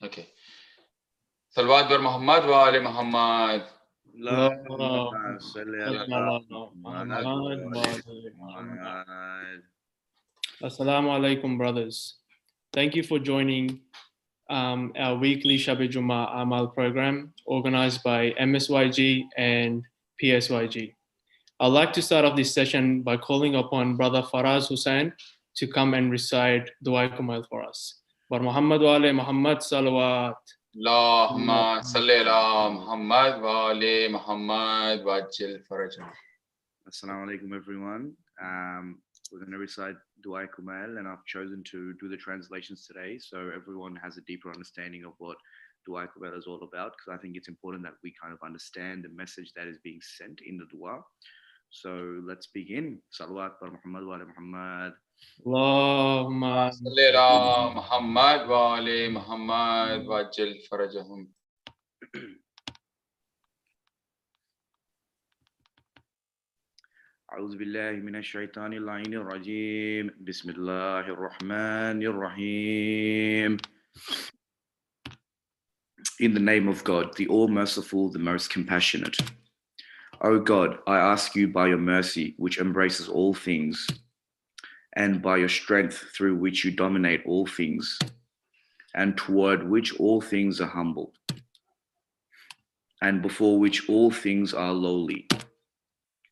Okay. Salawat bar Muhammad wa ali Muhammad. اللهم صل على محمد Muhammad وآل wa Muhammad. Muhammad. Assalamu alaikum, brothers. Thank you for joining our weekly Shabi Juma Amal program organized by MSYG and PSYG. I'd like to start off this session by calling upon Brother Faraz Hussain to come and recite Dua Kumail for us. Bar Muhammad wa ali Muhammad salawat. Allahumma salli ala Muhammad wa ali Muhammad wa ajil farajah. Assalamu alaikum, everyone. We're going to recite Dua Kumail, and I've chosen to do the translations today so everyone has a deeper understanding of what Dua Kumail is all about, because I think it's important that we kind of understand the message that is being sent in the dua. So let's begin. Salawat bar Muhammad wa ali Muhammad. Allahumma Salli ala Muhammad wa ali Muhammad wa ajil farajahum. أعوذ بالله من الشيطان اللعين الرجيم بسم الله الرحمن الرحيم. In the name of God, the all-merciful, the most compassionate. O God, I ask you by your mercy, which embraces all things, and by your strength through which you dominate all things, and toward which all things are humble, and before which all things are lowly,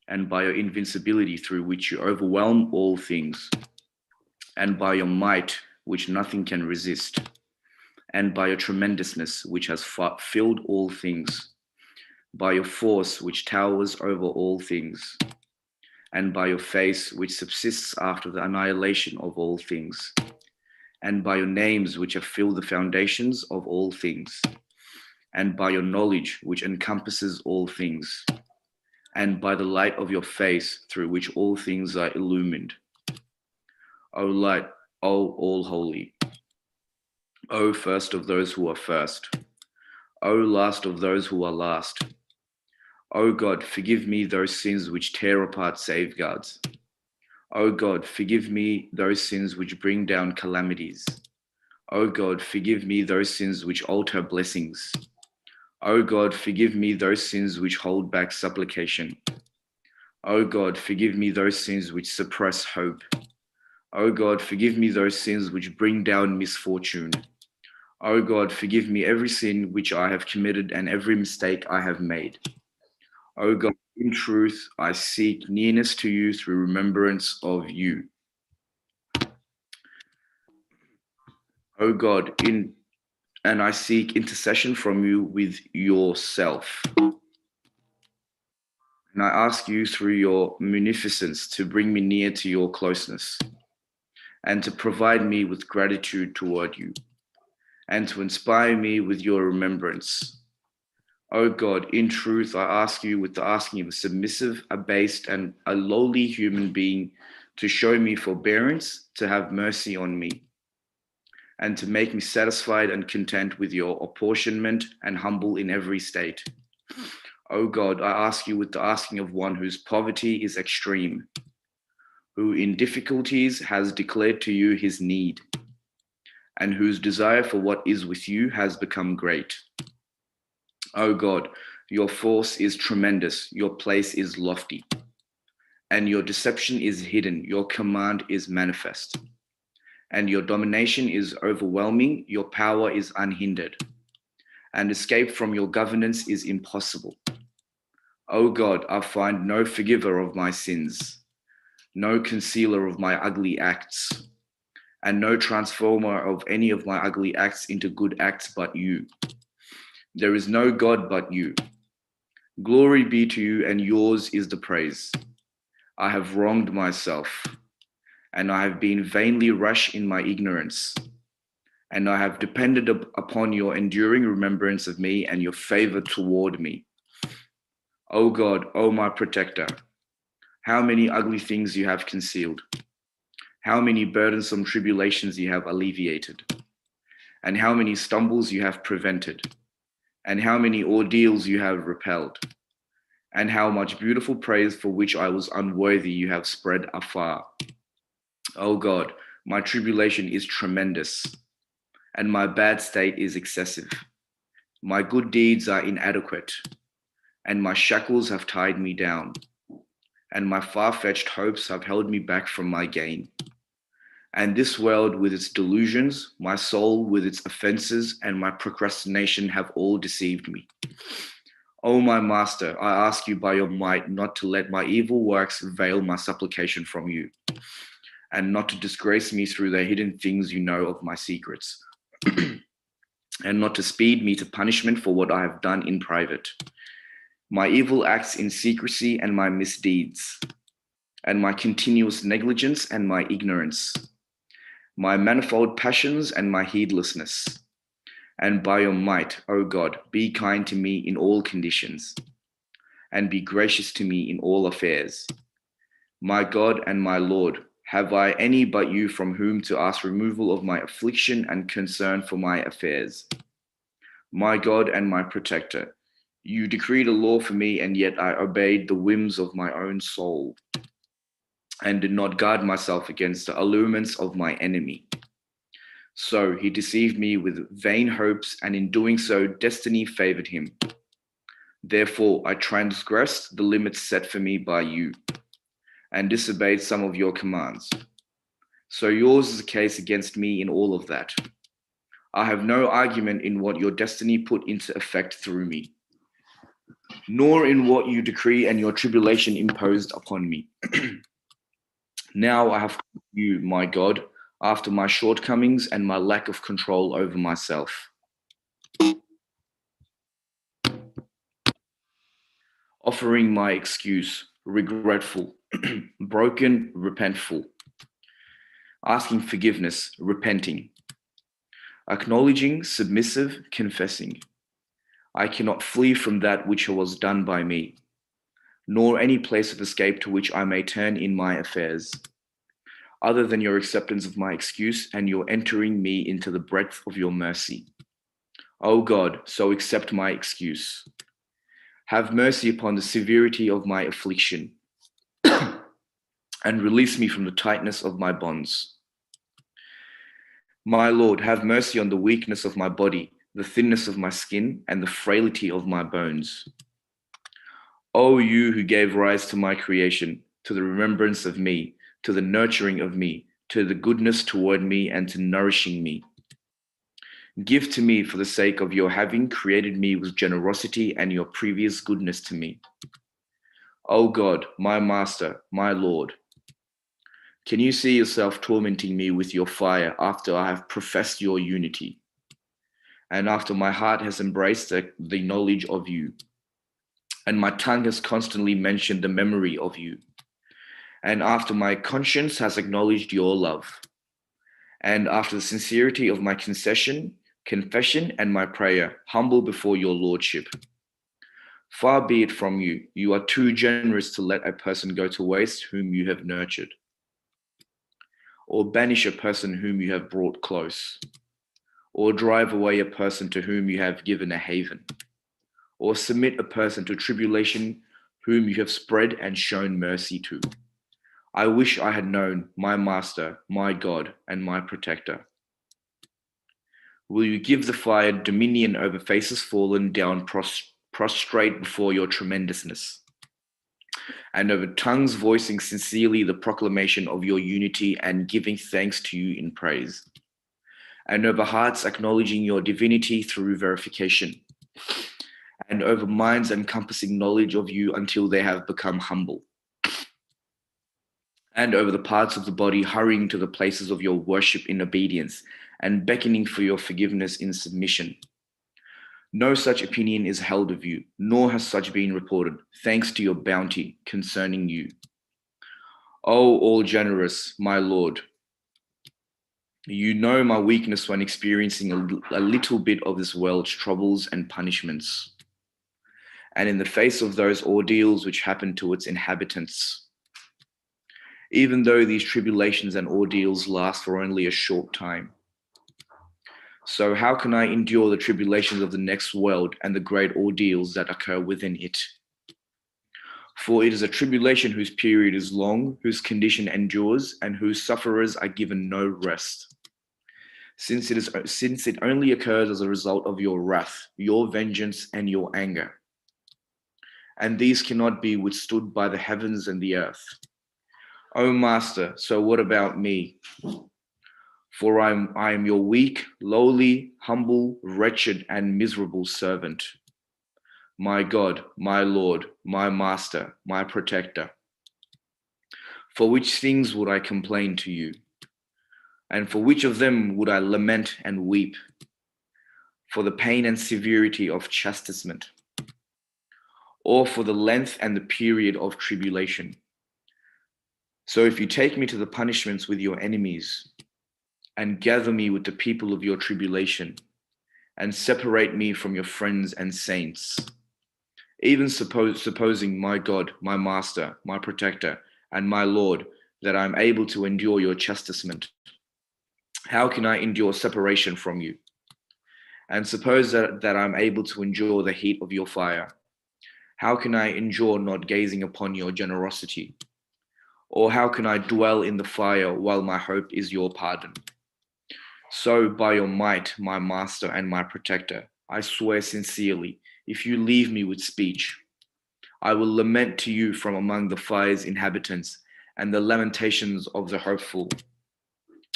and by your invincibility through which you overwhelm all things, and by your might which nothing can resist, and by your tremendousness which has filled all things, by your force which towers over all things, and by your face which subsists after the annihilation of all things, and by your names which have filled the foundations of all things, and by your knowledge which encompasses all things, and by the light of your face through which all things are illumined. O light, O all holy, O first of those who are first, O last of those who are last. O God, forgive me those sins which tear apart safeguards. O God, forgive me those sins which bring down calamities. O God, forgive me those sins which alter blessings. O God, forgive me those sins which hold back supplication. O God, forgive me those sins which suppress hope. O God, forgive me those sins which bring down misfortune. O God, forgive me every sin which I have committed and every mistake I have made. O God, in truth, I seek nearness to you through remembrance of you. O God, and I seek intercession from you with yourself. And I ask you through your munificence to bring me near to your closeness, and to provide me with gratitude toward you, and to inspire me with your remembrance. O God, in truth, I ask you with the asking of a submissive, abased, and a lowly human being to show me forbearance, to have mercy on me, and to make me satisfied and content with your apportionment and humble in every state. O God, I ask you with the asking of one whose poverty is extreme, who in difficulties has declared to you his need, and whose desire for what is with you has become great. O God, your force is tremendous, your place is lofty, and your deception is hidden, your command is manifest, and your domination is overwhelming, your power is unhindered, and escape from your governance is impossible. O God, I find no forgiver of my sins, no concealer of my ugly acts, and no transformer of any of my ugly acts into good acts but you. There is no God but you. Glory be to you, and yours is the praise. I have wronged myself, and I have been vainly rash in my ignorance, and I have depended upon your enduring remembrance of me and your favor toward me. O God, O my protector, how many ugly things you have concealed, how many burdensome tribulations you have alleviated, and how many stumbles you have prevented, and how many ordeals you have repelled, and how much beautiful praise for which I was unworthy you have spread afar. O God, my tribulation is tremendous, and my bad state is excessive. My good deeds are inadequate, and my shackles have tied me down, and my far-fetched hopes have held me back from my gain. And this world with its delusions, my soul with its offenses, and my procrastination have all deceived me. O my Master, I ask you by your might not to let my evil works veil my supplication from you, and not to disgrace me through the hidden things you know of my secrets, and not to speed me to punishment for what I have done in private, my evil acts in secrecy and my misdeeds, and my continuous negligence and my ignorance, my manifold passions and my heedlessness. And by your might, O God, be kind to me in all conditions, and be gracious to me in all affairs. My God and my Lord, have I any but you from whom to ask removal of my affliction and concern for my affairs? My God and my protector, you decreed a law for me, and yet I obeyed the whims of my own soul, and did not guard myself against the allurements of my enemy. So he deceived me with vain hopes, and in doing so, destiny favored him. Therefore, I transgressed the limits set for me by you, and disobeyed some of your commands. So yours is a case against me in all of that. I have no argument in what your destiny put into effect through me, nor in what you decree and your tribulation imposed upon me. Now I have come to you, my God, after my shortcomings and my lack of control over myself. Offering my excuse, regretful, broken, repentful. Asking forgiveness, repenting. Acknowledging, submissive, confessing. I cannot flee from that which was done by me, nor any place of escape to which I may turn in my affairs, other than your acceptance of my excuse and your entering me into the breadth of your mercy. O God, so accept my excuse. Have mercy upon the severity of my affliction, and release me from the tightness of my bonds. My Lord, have mercy on the weakness of my body, the thinness of my skin, and the frailty of my bones. O you who gave rise to my creation, to the remembrance of me, to the nurturing of me, to the goodness toward me, and to nourishing me. Give to me for the sake of your having created me with generosity and your previous goodness to me. O God, my Master, my Lord, can you see yourself tormenting me with your fire after I have professed your unity, and after my heart has embraced the knowledge of you, and my tongue has constantly mentioned the memory of you, and after my conscience has acknowledged your love, and after the sincerity of my confession, and my prayer, humble before your lordship? Far be it from you, you are too generous to let a person go to waste whom you have nurtured, or banish a person whom you have brought close, or drive away a person to whom you have given a haven, or submit a person to tribulation whom you have spread and shown mercy to. I wish I had known, my Master, my God, and my Protector. Will you give the fire dominion over faces fallen down prostrate before your tremendousness, and over tongues voicing sincerely the proclamation of your unity and giving thanks to you in praise, and over hearts acknowledging your divinity through verification, and over minds encompassing knowledge of you until they have become humble, and over the parts of the body hurrying to the places of your worship in obedience and beckoning for your forgiveness in submission. No such opinion is held of you, nor has such been reported, thanks to your bounty concerning you. O all generous, my Lord, you know my weakness when experiencing a little bit of this world's troubles and punishments, and in the face of those ordeals which happen to its inhabitants. Even though these tribulations and ordeals last for only a short time. So how can I endure the tribulations of the next world and the great ordeals that occur within it? For it is a tribulation whose period is long, whose condition endures, and whose sufferers are given no rest. since it only occurs as a result of your wrath, your vengeance, and your anger. And these cannot be withstood by the heavens and the earth. O Master, so what about me? For I am your weak, lowly, humble, wretched, and miserable servant. My God, my Lord, my Master, my Protector. For which things would I complain to you? And for which of them would I lament and weep? For the pain and severity of chastisement, or for the length and the period of tribulation? So if you take me to the punishments with your enemies, and gather me with the people of your tribulation, and separate me from your friends and saints, even supposing, my God, my Master, my Protector, and my Lord, that I am able to endure your chastisement, how can I endure separation from you? And suppose that I'm able to endure the heat of your fire, how can I endure not gazing upon your generosity? Or how can I dwell in the fire while my hope is your pardon? So by your might, my Master and my Protector, I swear sincerely, if you leave me with speech, I will lament to you from among the fire's inhabitants and the lamentations of the hopeful.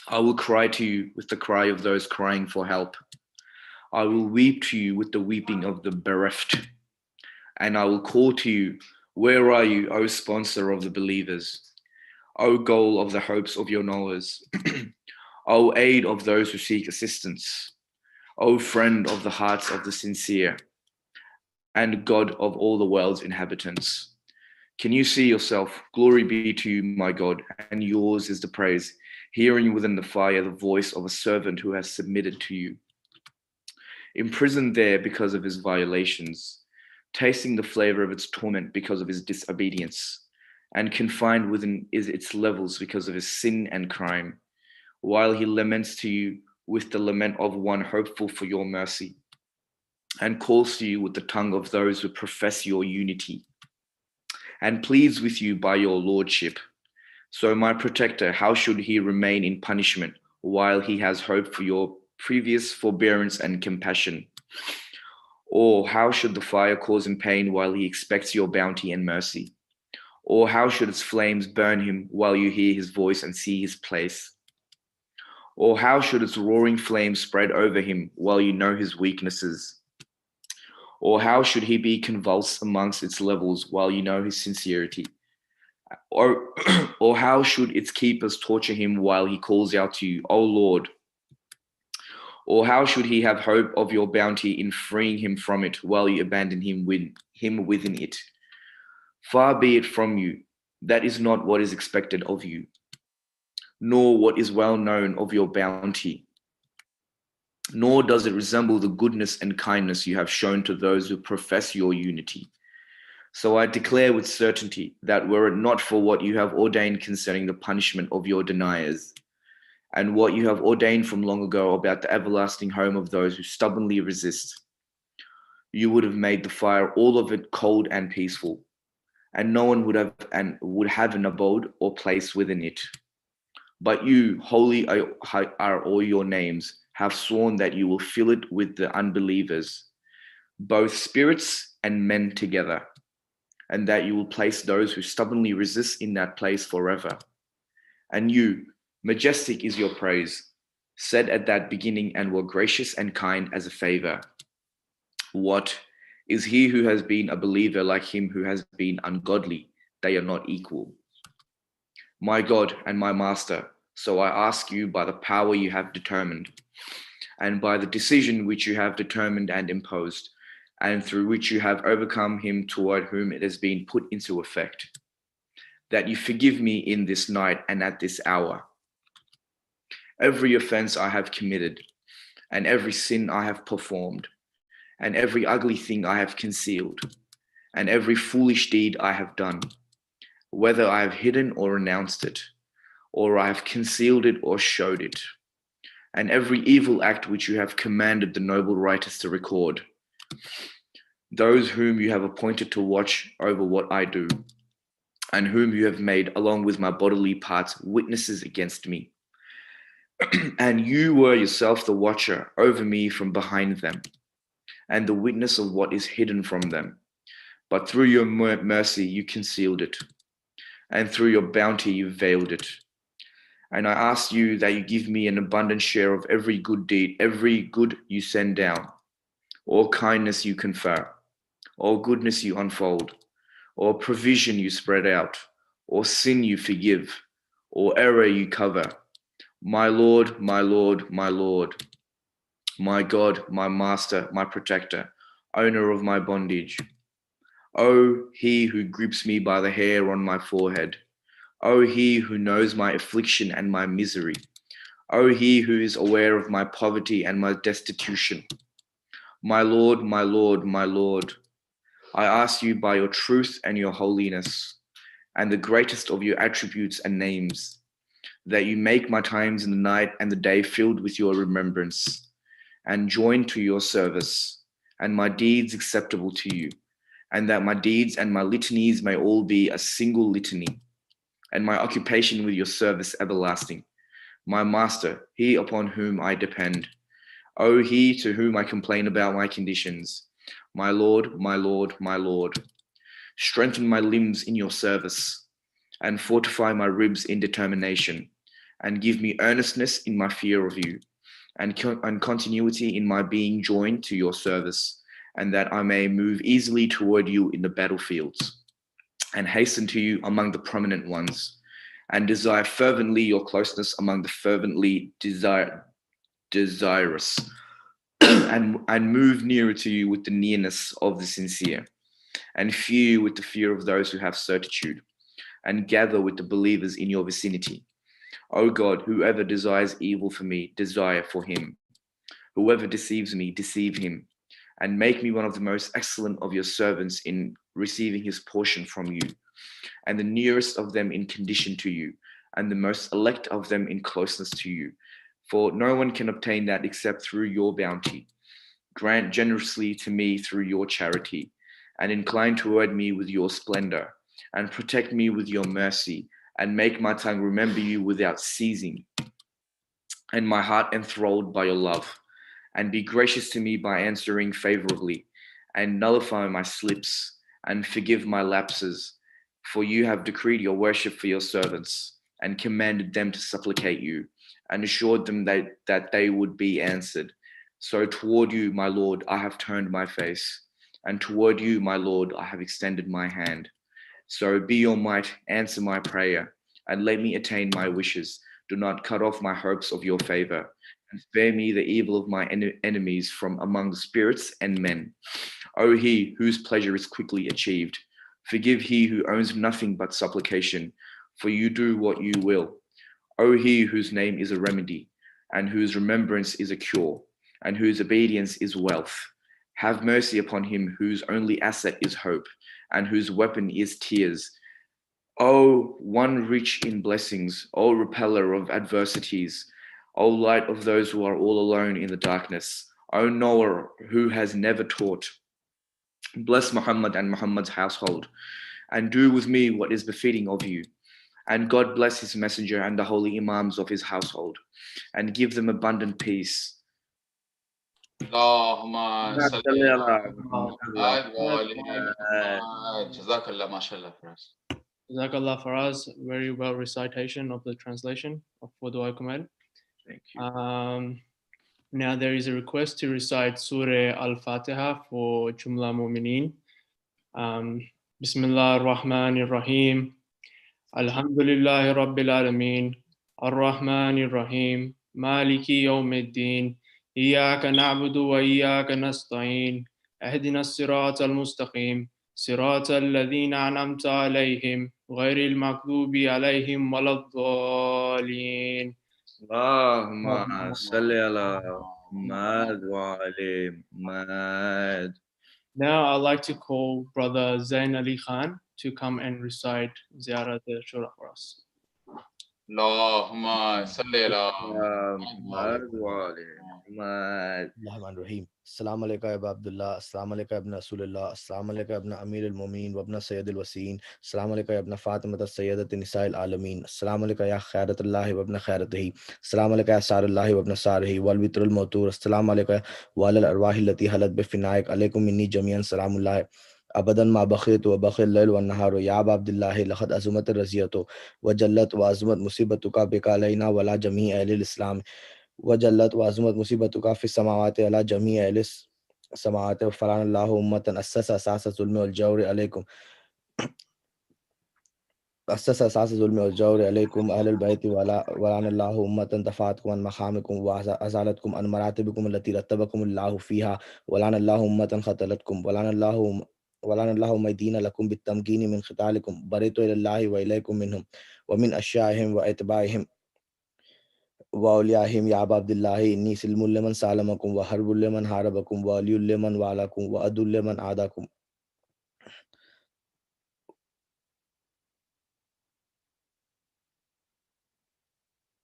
I will cry to you with the cry of those crying for help. I will weep to you with the weeping of the bereft. And I will call to you, where are you, O sponsor of the believers? O goal of the hopes of your knowers? O aid of those who seek assistance? O friend of the hearts of the sincere? And God of all the world's inhabitants? Can you see yourself? Glory be to you, my God, and yours is the praise, hearing within the fire the voice of a servant who has submitted to you. Imprisoned there because of his violations, tasting the flavor of its torment because of his disobedience, and confined within its levels because of his sin and crime, while he laments to you with the lament of one hopeful for your mercy, and calls to you with the tongue of those who profess your unity, and pleads with you by your lordship. So my Protector, how should he remain in punishment while he has hope for your previous forbearance and compassion? Or how should the fire cause him pain while he expects your bounty and mercy? Or how should its flames burn him while you hear his voice and see his place? Or how should its roaring flames spread over him while you know his weaknesses? Or how should he be convulsed amongst its levels while you know his sincerity? Or how should its keepers torture him while he calls out to you, O Lord? Or how should he have hope of your bounty in freeing him from it while you abandon him within it? Far be it from you. That is not what is expected of you, nor what is well known of your bounty. Nor does it resemble the goodness and kindness you have shown to those who profess your unity. So I declare with certainty that were it not for what you have ordained concerning the punishment of your deniers, and what you have ordained from long ago about the everlasting home of those who stubbornly resist, you would have made the fire, all of it, cold and peaceful, and no one would have an abode or place within it. But you, holy are all your names, have sworn that you will fill it with the unbelievers, both spirits and men together, and that you will place those who stubbornly resist in that place forever. And you, majestic is your praise, said at that beginning, and were gracious and kind as a favor. What is he who has been a believer like him who has been ungodly? They are not equal. My God and my Master, so I ask you by the power you have determined, and by the decision which you have determined and imposed, and through which you have overcome him toward whom it has been put into effect, that you forgive me in this night and at this hour every offense I have committed, and every sin I have performed, and every ugly thing I have concealed, and every foolish deed I have done, whether I have hidden or renounced it, or I have concealed it or showed it, and every evil act which you have commanded the noble writers to record, those whom you have appointed to watch over what I do, and whom you have made, along with my bodily parts, witnesses against me. And you were yourself the watcher over me from behind them, and the witness of what is hidden from them. But through your mercy you concealed it, and through your bounty you veiled it. And I ask you that you give me an abundant share of every good deed, every good you send down, or kindness you confer, or goodness you unfold, or provision you spread out, or sin you forgive, or error you cover. My Lord, my Lord, my Lord, my God, my Master, my Protector, owner of my bondage. O he who grips me by the hair on my forehead. O he who knows my affliction and my misery. O he who is aware of my poverty and my destitution. My Lord, my Lord, my Lord, I ask you by your truth and your holiness, and the greatest of your attributes and names, that you make my times in the night and the day filled with your remembrance, and joined to your service, and my deeds acceptable to you, and that my deeds and my litanies may all be a single litany, and my occupation with your service everlasting. My Master, he upon whom I depend. O he to whom I complain about my conditions. My Lord, my Lord, my Lord. Strengthen my limbs in your service, and fortify my ribs in determination, and give me earnestness in my fear of you, and continuity in my being joined to your service, and that I may move easily toward you in the battlefields, and hasten to you among the prominent ones, and desire fervently your closeness among the fervently desirous, and move nearer to you with the nearness of the sincere, and fear you with the fear of those who have certitude, and gather with the believers in your vicinity. O God, whoever desires evil for me, desire for him. Whoever deceives me, deceive him, and make me one of the most excellent of your servants in receiving his portion from you, and the nearest of them in condition to you, and the most elect of them in closeness to you. For no one can obtain that except through your bounty. Grant generously to me through your charity, and incline toward me with your splendor, and protect me with your mercy, and make my tongue remember you without ceasing, and my heart enthralled by your love. And be gracious to me by answering favorably, and nullify my slips, and forgive my lapses. For you have decreed your worship for your servants, and commanded them to supplicate you, and assured them that they would be answered. So toward you, my Lord, I have turned my face, and toward you, my Lord, I have extended my hand. So be your might, answer my prayer, and let me attain my wishes. Do not cut off my hopes of your favor, and spare me the evil of my enemies from among the spirits and men. O he whose pleasure is quickly achieved, forgive he who owns nothing but supplication, for you do what you will. O he whose name is a remedy, and whose remembrance is a cure, and whose obedience is wealth. Have mercy upon him whose only asset is hope, and whose weapon is tears. O one rich in blessings, O repeller of adversities, O light of those who are all alone in the darkness, O knower who has never taught. Bless Muhammad and Muhammad's household, and do with me what is befitting of you. And God bless his messenger and the holy imams of his household, and give them abundant peace. اللهم صل على محمد وآل محمد. جزاك الله ما شاء الله فراس. Jazakallah Faraz, very well recitation of the translation for Dua Kamal. Thank you. Now there is a request to recite Surah Al-Fatiha for Jumla Mu'mineen. Bismillah ar-Rahman ar-Rahim. Alhamdulillahi Rabbil Alameen. Ar-Rahman ar-Rahim. Maliki Yawmiddin. Iyaka na'budu wa iyaka nasta'in. Ahdina as-sirata al-mustaqim. صراط الذين أنعمت عليهم غير المغضوب عليهم ولا الضالين. اللهم صل على محمد وعلى محمد. Now I'd like to call Brother Zain Ali Khan to come and recite Ziyarat al-Shura for us. اللهم صل على محمد وآل محمد. الرحمن الرحیم. السلام علیکم ابا عبداللہ، السلام علیکم ابن رسول اللہ، السلام علیکم ابن امیر المومنین وابن سید الوسین، السلام علیکم ابن فاطمۃ سیدۃ نساء العالمین، السلام علیکم یا خیرت اللہ وابن خیرتہ، السلام علیکم یا سار اللہ وابن سارہ والوتر الموتور، السلام علیکم وعلی الارواح التی حلت بفنائک، علیکم منی جمیعا سلام اللہ ابدا ما بقیت و بقی اللیل والنہار. یا ابا عبداللہ لقد عظمت الرزیۃ وجلت وعظمت مصیبتک بک علینا ولا جمیع اہل الاسلام وجلت وعظمت مصیبتک فی السماوات علی جمیع اہل السماوات فران اللہ امتا اسس اساس ظلم والجور علیکم اسس اساس ظلم والجور علیکم اہل البیت ولعن اللہ امتا دفعتکم عن مقامکم وازالتکم عن مراتبکم التی رتبکم اللہ فیہا ولعن اللہ امتا قتلتکم ولعن اللہ میدین لکم بالتمکین من قتالکم بریت الی اللہ والیکم منہم ومن اشیائہم واتباعہم واولیاءہم. یا ابا عبداللہ انی سلم لمن سالمکم وحرب لمن حاربکم وعلی لمن والاکم وعد لمن عاداکم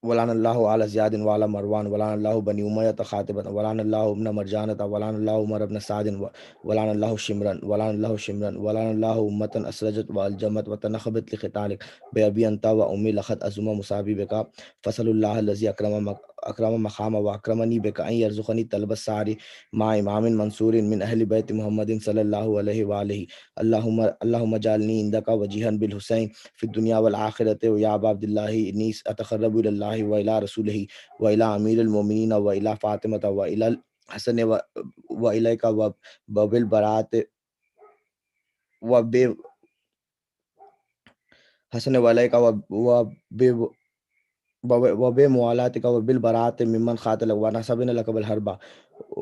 ولعن اللہ علی زیاد وعلی مروان ولعن اللہ بنی امیۃ خاطبۃ ولعن اللہ ابن مرجانۃ ولعن اللہ عمر ابن سعد ولعن اللہ شمرن ولعن اللہ امتا اسرجت والجمت وتنخبت لقتالک بابی انت و امی لقد عظم مصابی بک فصل اللہ الذی اکرم مقام واکرمنی بک ان یرزقنی طلب الساری مع امام منصور من اہل بیت محمد صلی اللہ علیہ وآلہ. اللہم اجعلنی عندک وجیہا بالحسین فی الدنیا والآخرۃ. یا ابا عبداللہ انی اتقرب الی اللہ وإلی رسولہ وإلی امیر المومنین وإلی فاطمۃ وإلی الحسن وإلیک وبالبراۃ حسن وإلیک وبموالاتک وبالبراۃ ممن قاتل ونصبنا لک بالحرب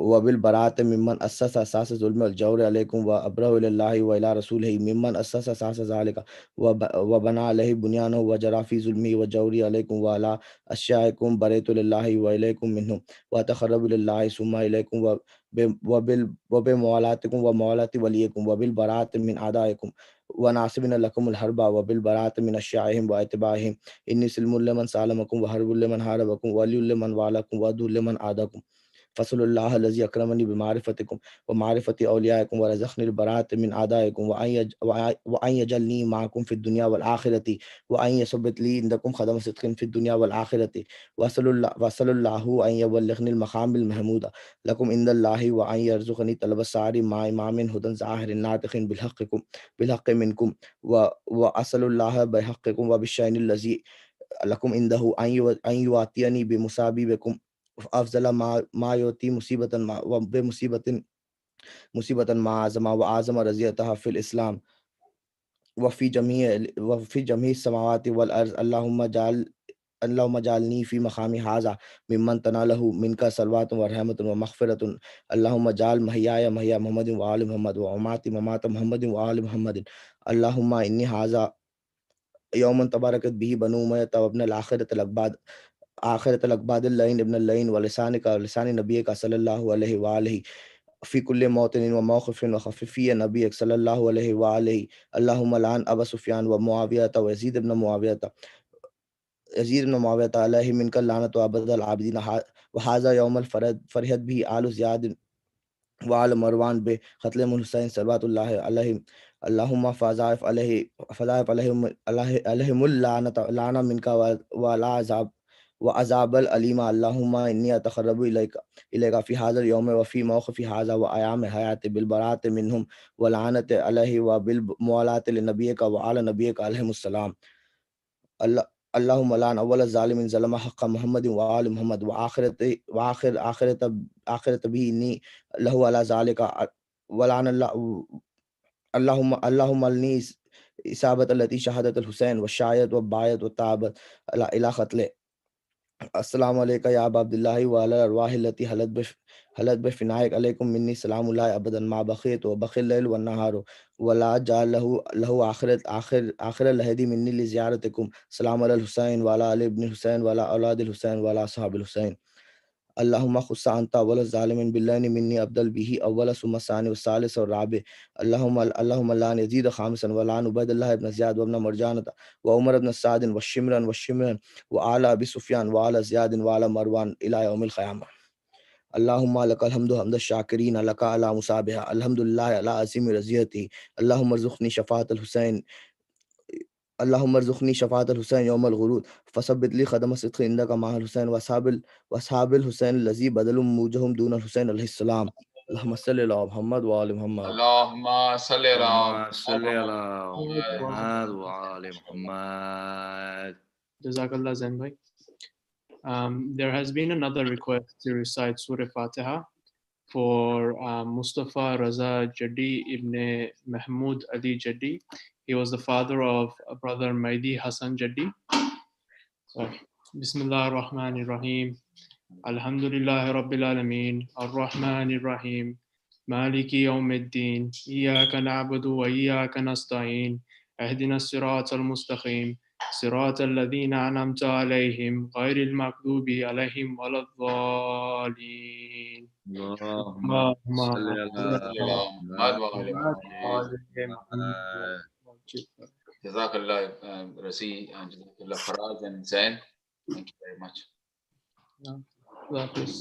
وبالبراۃ ممن اسس اساس ظلم والجور علیکم وابرہ الی اللہ وإلی رسولہ ممن اسس اساس ذلک وبنى علیہ بنیانہ وجرى فی ظلمہ وجورہ علیکم وعلی اشیائکم بریت الی اللہ والیکم منہم واتقرب الی اللہ ثم الیکم وبموالاتکم وموالات ولیکم وبالبراۃ من اعدائکم وناصبنا لکم الحرب وبالبراۃ من اشیائہم واتباعہم. انی سلم لمن سالمکم وحرب لمن حاربکم ولی لمن والاکم وعدو لمن عاداکم فصل اللہ الذی اکرمنی بمعرفتکم ومعرفت اولیائکم ورزقنی البراۃ من اعدائکم وان یجعلنی معکم فی الدنیا والآخرۃ وان یثبت لی عندکم قدم صدق فی الدنیا والآخرۃ وصل اللہ ان یبلغنی المقام المحمود لکم عند اللہ وان یرزقنی طلب الساری مع امام ہدی ظاہر ناطق بالحق منکم واصل اللہ بحقکم وبالشأن الذی لکم عندہ ان یواتینی بمصابیبکم افضل ما یوتی مصیبتا ما اعظم واعظم رضیتها فی الاسلام وفی جمیع السماوات والارض. اللہم اجعلنی فی مقامی ھذا ممن تنالہ منک صلوات ورحمۃ ومغفرۃ. اللہم اجعل محیای محیا محمد وآل محمد ومماتی ممات محمد وآل محمد. اللہم انی ھذا یوم تبارکت به بنو امیۃ وابن آخرت الاقباد اللعین ابن اللعین ولسانک ولسان نبیک صلی اللہ علیہ وآلہ فی کل موطن وموقف وخففی نبیک صلی اللہ علیہ وآلہ. اللہم لعن ابا سفیان ومعاویۃ ویزید ابن معاویۃ علیہ منک اللعنۃ وابد العابدین. وہذا یوم الفرحت بھی آل زیاد وآل مروان بقتل الحسین صلوات اللہ علیہم. اللہم فضائف علیہم اللعنۃ منک وعذاب العلیم. اللہم انی اتقرب الیک فی ھذا اليوم وفی موقف ھذا وایام حیات بالبراۃ منہم واللعنۃ علیہ وبالموالات لنبیک وعلی نبیک علیہم السلام. اللہم لعن اول الظالمین ظلم حق محمد وآل محمد آخرت بھی انی لہو علی ذالک ولعن اللہم النی اصابت التی شہادت الحسین وشایت وبایت وتابت الی قتل. السلام علیکم یا ابا عبداللہ وعلی الارواح التی حلت بفنائک علیکم منی سلام اللہ ابدا ما بقیت وبقی اللیل والنہار ولا جعل لہو آخر الہدی منی لزیارتکم. سلام علی الحسین وعلی آل ابن حسین وعلی اولاد الحسین وعلی اصحاب الحسین. اللهم خص أنت أول الظالمين باللين مني أبدل به أول ثم الثاني والثالث والرابع اللهم لا نزيد خامسا ولا عبيد الله بن زياد وابن مرجانة وعمر بن سعد والشمران وعلى أبي سفيان وعلى زياد وعلى مروان إلى يوم القيامة. اللهم لك الحمد حمد الشاكرين لك على مصابها الحمد لله على عظيم رضيته. اللهم ارزقني شفاعة الحسين يوم الغرود فثبت لي قدم صدق عندك مع الحسين واصحاب الحسين الذي بدل موجهم دون الحسين عليه السلام. اللهم صل على محمد وآل محمد. اللهم صل على اللهم صل محمد على محمد وآل محمد. Jazakallah Zain bhai. There has been another request to recite Surah Fatiha for Mustafa Raza Jaddi ibn Mahmud Ali Jaddi. He was the father of brother Mahdi Hassan Jaddi. Bismillah ar-Rahman ar-Rahim. Alhamdulillah Rabbil Alameen. Ar-Rahman ar-Rahim. Maliki Yawmiddin. Iyaka na'budu wa iyaka nasta'in. Ahdina as-sirata al-mustaqim. صراط الذين أنعمت عليهم غير المغضوب عليهم ولا الضالين. اللهم صل على محمد وآل محمد. Jazakallah Razi and Jazakallah Faraz and Zain. Thank you very much.